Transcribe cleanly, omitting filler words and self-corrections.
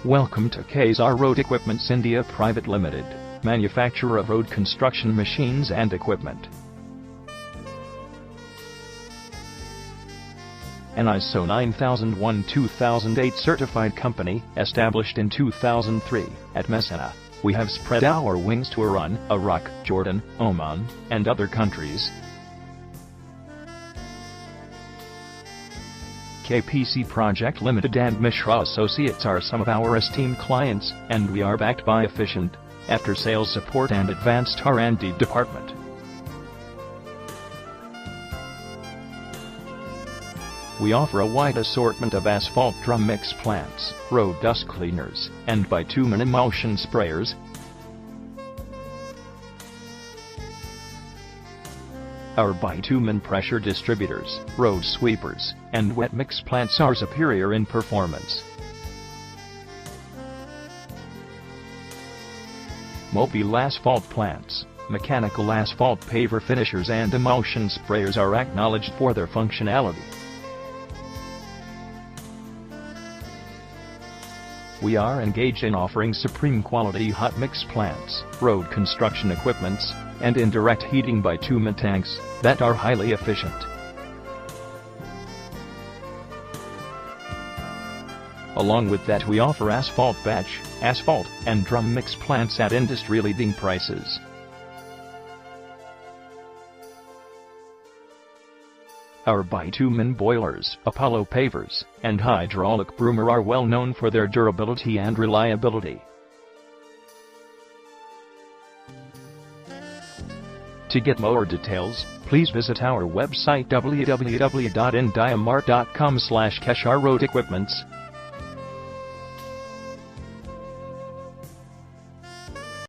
Welcome to Kesar Road Equipments India Private Limited, manufacturer of road construction machines and equipment. An ISO 9001-2008 certified company, established in 2003, at Mehsana, we have spread our wings to Iran, Iraq, Jordan, Oman, and other countries. KPC Project Limited and Mishra Associates are some of our esteemed clients, and we are backed by efficient, after-sales support and advanced R&D department. We offer a wide assortment of asphalt drum mix plants, road dust cleaners, and bitumen emulsion sprayers. Our bitumen pressure distributors, road sweepers, and wet mix plants are superior in performance. Mobile asphalt plants, mechanical asphalt paver finishers and emulsion sprayers are acknowledged for their functionality. We are engaged in offering supreme quality hot mix plants, road construction equipments, and indirect heating bitumen tanks that are highly efficient. Along with that, we offer asphalt batch, asphalt, and drum mix plants at industry-leading prices. Our bitumen boilers, Apollo pavers, and hydraulic broomer are well known for their durability and reliability. To get more details, please visit our website www.indiamart.com/Kesar Road Equipments.